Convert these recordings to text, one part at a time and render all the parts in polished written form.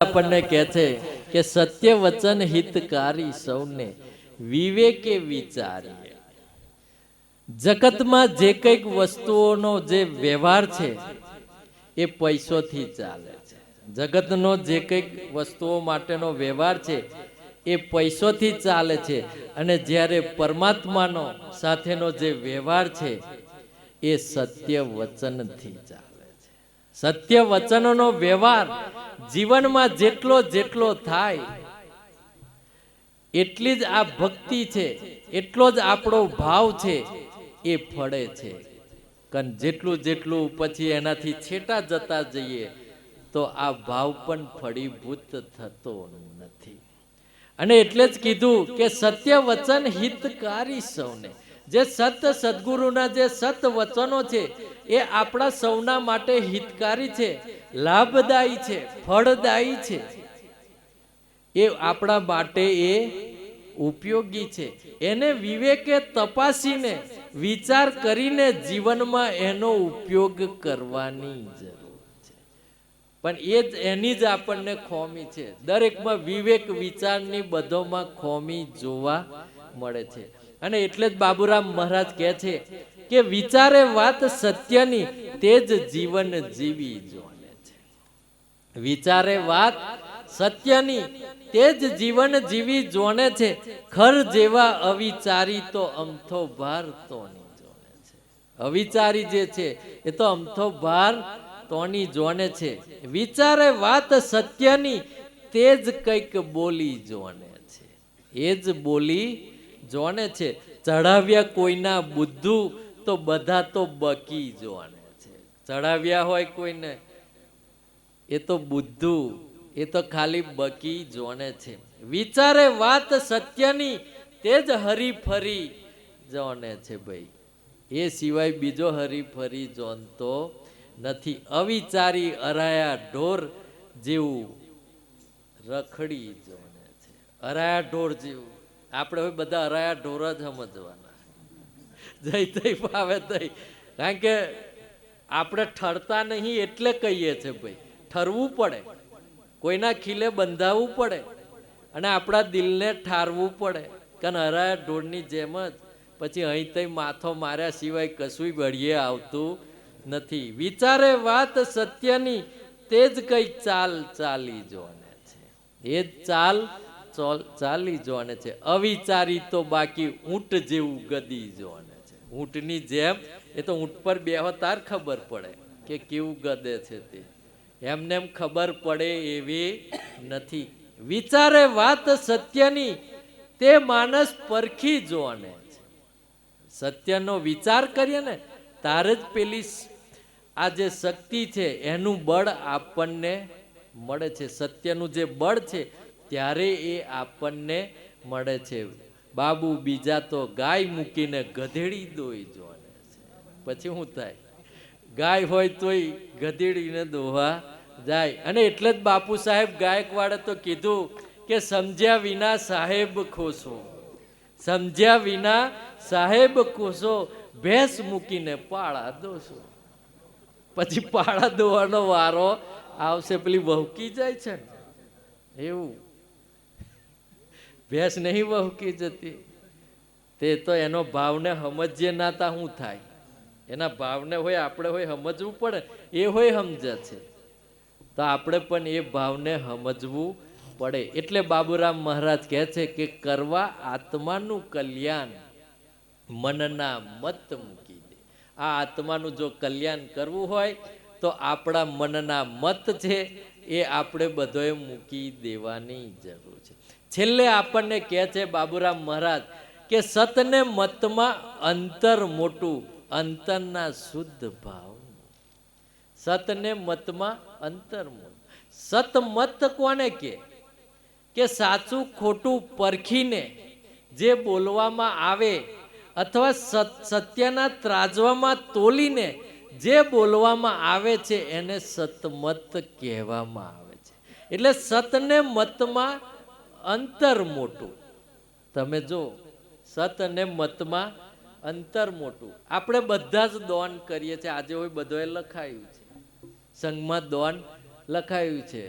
આપણને કહે છે કે સત્ય વચન હિતકારી સૌને વિવેકે વિચારીએ. જગતમાં જે કંઈક વસ્તુઓનો જે વ્યવહાર છે એ પૈસોથી ચાલે છે. જગતનો જે કંઈક વસ્તુઓ માટેનો વ્યવહાર છે એ પૈસોથી ચાલે છે, અને જ્યારે પરમાત્માનો સાથેનો જે વ્યવહાર છે એ સત્ય વચનથી ચાલે છે. સત્ય વચનનો વ્યવહાર જીવનમાં જેટલો જેટલો થાય એટલી જ આ ભક્તિ છે, એટલો જ આપણો ભાવ છે એ ફળે છે. કારણ જેટલું જેટલું પછી એનાથી છેટા જતા જઈએ તો આ ભાવ પણ ફળીભૂત થતો નથી. અને એટલે જ કીધું કે સત્ય વચન હિતકારી સૌને. જે સદગુરુના જે સત વચનો છે એ આપણા સૌના માટે હિતકારી છે, લાભદાયી છે, ફળદાયી છે. એ આપણા માટે એ ઉપયોગી છે. એને વિવેકે તપાસીને વિચાર કરીને જીવનમાં એનો ઉપયોગ કરવાની જરૂર છે. પણ એ જ એની જ આપણને ખોમી છે. દરેકમાં વિવેક વિચારની બધોમાં ખોમી જોવા મળે છે. અને એટલે જ બાબુરામ મહારાજ કહે છે કે વિચારે વાત સત્યની તે જ જીવન જીવી જોને છે. વિચારે વાત સત્યની તે જ જીવન જીવી જોને છે. ખર જેવા અવિચારી તો અમથો ભાર તોની જોને છે. અવિચારી જે છે એ તો અમથો ભાર તોની જોને છે. વિચારે વાત સત્યની તે જ કંઈક બોલી જોને છે. એ જ બોલી જોને છે. ચઢાવ્યા કોઈના બુદ્ધુ તો બધા તો બકી જોને છે. ચઢાવ્યા હોય કોઈને એ તો બુદ્ધુ, એ તો ખાલી બકી જોને છે. વિચારે વાત સત્યની તે જ હરીફરી જોને છે. ભાઈ એ સિવાય બીજો હરીફરી જોનતો નથી. અવિચારી અરાયા ઢોર જેવું રખડી જોને છે. અરાયા ઢોર જેવું આપણે હવે બધા અરાયા ઢોર જ સમજવાના. જઈ તઈ પાવે તઈ. કારણ કે આપણે ઠરતા નહીં એટલે કહીએ છે ભાઈ. ઠરવું પડે, કોઈના ખીલે બંધાવવું પડે અને આપણા દિલને ઠારવું પડે. કારણ હરાયા ઢોરની જેમ જ પછી અહીં તઈ માથો માર્યા સિવાય કશું બળીએ આવતું નથી. વિચારે વાત સત્યની તે જ કંઈક ચાલ ચાલી જોને છે. એ જ ચાલ ચાલી જોને છે. અવિચારી તો બાકી ઊંટ જેવું ગદી જોને છે. ઊંટની જેમ એ તો ઊંટ પર બેહો તાર ખબર પડે કે કેવું ગદે છે તે. એમને એમ ખબર પડે એવી નથી. વિચારે વાત સત્યની તે માણસ પરખી જોને છે. સત્યનો વિચાર કરીએ ને તારે જ પેલી આ જે શક્તિ છે એનું બળ આપણને મળે છે. સત્યનું જે બળ છે ત્યારે એ આપણને મળે છે. બાબુ બીજા તો ગાય મૂકીને ગધેડી દોઈ જોને છે. પછી શું થાય? ગાય હોય તોય ગધેડીને દોવા જાય. અને એટલે જ બાપુ સાહેબ ગાયકવાડે તો કીધું કે સમજ્યા વિના સાહેબ ખોસો, સમજ્યા વિના સાહેબ ખોસો, ભેંસ મૂકીને પાળા દોસો. પછી પાળા દોવાનો વારો આવશે. પેલી વહુકી જાય છે ને એવું. ભેંસ નહીં વહુકી જતી. તે તો એનો ભાવને સમજીએ ના તા શું થાય? એના ભાવને હોય આપણે હોય સમજવું પડે. એ હોય સમજે છે તો આપણે પણ એ ભાવને સમજવું પડે. એટલે બાબુરામ મહારાજ કહે છે કે કરવા આત્માનું કલ્યાણ મનના મત મૂકી દે. આ આત્માનું જો કલ્યાણ કરવું હોય તો આપણા મનના મત છે એ આપણે બધોએ મૂકી દેવાની જરૂર છે. છેલ્લે આપણને કહે છે બાબુરામ મહારાજ કે સતને મતમાં અંતર મોટું, અંતરના શુદ્ધ ભાવ. સતને મતમાં અંતર મોટું. સત મત કોને કે સાચું ખોટું પરખીને જે બોલવામાં આવે અથવા સત્યના ત્રાજવામાં તોલીને જે બોલવામાં આવે છે એને સતમત કહેવામાં આવે છે. એટલે સતને મતમાં અંતર મોટું. તમે જો સત અને મતમાં અંતર મોટું. આપણે બધા જ દોન કરીએ છીએ. આજે હોય બધોએ લખાયું છે, સંઘમાં દોન લખાયું છે.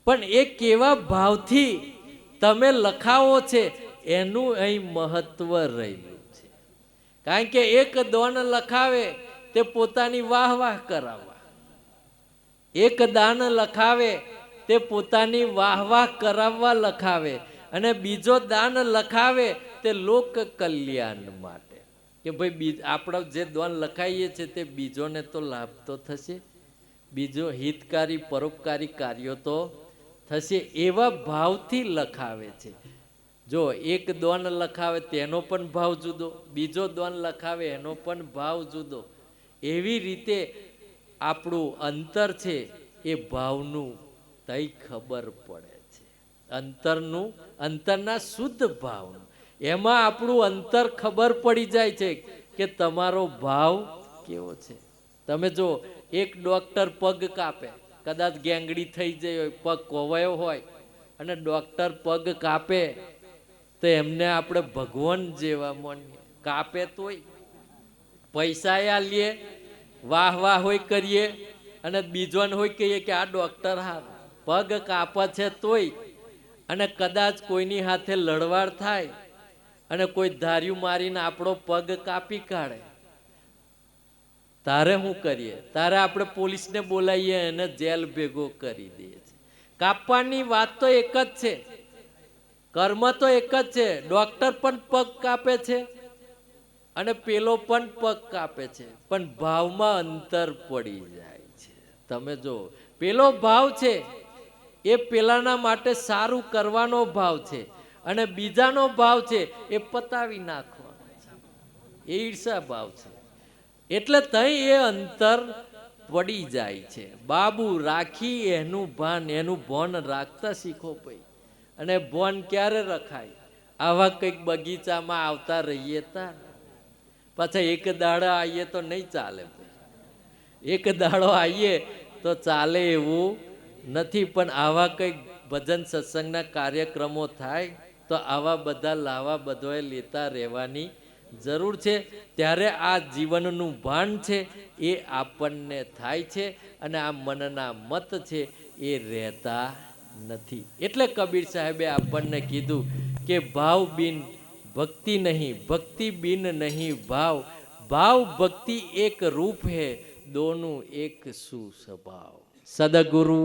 પણ એ કેવા ભાવથી તમે લખાવો છે એનું અહીં મહત્વ રહેલું છે. કારણ કે એક દોન લખાવે તે પોતાની વાહ વાહ કરાવવા, એક દાન લખાવે તે પોતાની વાહ વાહ કરાવવા લખાવે, અને બીજો દાન લખાવે તે લોક કલ્યાણ માટે કે ભાઈ આપણે જે દોન લખાઈએ છીએ તે બીજોને તો લાભ તો થશે, બીજો હિતકારી પરોપકારી કાર્યો તો થશે, એવા ભાવથી લખાવે છે. જો એક દોન લખાવે તેનો પણ ભાવ જુદો, બીજો દોન લખાવે એનો પણ ભાવ જુદો. એવી રીતે આપણું અંતર છે એ ભાવનું તઈ ખબર પડે છે. અંતરનું, અંતરના શુદ્ધ ભાવનું, એમાં આપણું અંતર ખબર પડી જાય છે કે તમારો ભાવ કેવો છે. તમે જો એક ડોક્ટર પગ કાપે, કદાચ ગેંગડી થઈ જાય હોય, પગ કોવાયો હોય અને ડોક્ટર પગ કાપે તો એમને આપણે ભગવાન જેવા માનીએ. કાપે તોય પૈસા આલીએ, વાહ વાહ હોય કરીએ, અને બીજોને હોય કહીએ કે આ ડોક્ટર હાર. પગ કાપે છે તોય, અને કદાચ કોઈની હાથે લડવાડ થાય અને કોઈ ધાર્યું મારીને આપણો પગ કાપી કાઢે, તારે શું કરીએ? તારે આપણે પોલીસને બોલાવીએ, એને જેલ ભેગો કરી દઈએ છીએ. કાપવાની વાત તો એક જ છે, કર્મ તો એક જ છે. ડોક્ટર પણ પગ કાપે છે અને પેલો પણ પગ કાપે છે, પણ ભાવમાં અંતર પડી જાય છે. તમે જો પેલો ભાવ છે એ પેલાના માટે સારું કરવાનો ભાવ છે, અને બીજાનો ભાવ છે એ પતાવી નાખવાનો છે, એ ઈર્ષા ભાવ છે. એટલે તઈ એ અંતર પડી જાય છે. બાબુ રાખી એનું ભાન, એનું ભોન રાખતા શીખો ભાઈ. અને ભોન ક્યારે રખાય? આવા કંઈક બગીચામાં આવતા રહીએ તા, પાછા એક દાડો આવીએ તો નહીં ચાલે ભાઈ. એક દાડો આવીએ તો ચાલે એવું નથી. પણ આવા કંઈક ભજન સત્સંગના કાર્યક્રમો થાય તો આવા બધા લાવા બધોએ લેતા રહેવાની જરૂર છે. ત્યારે આ જીવનનું ભાન છે એ આપણને થાય છે, અને આ મનના મત છે એ રહેતા નથી. એટલે કબીર સાહેબે આપણને કીધું કે ભાવ બિન ભક્તિ નહીં, ભક્તિ બિન નહીં ભાવ, ભાવ ભક્તિ એક રૂપ है, दोनों एक सु स्वभाव. સદગુરુ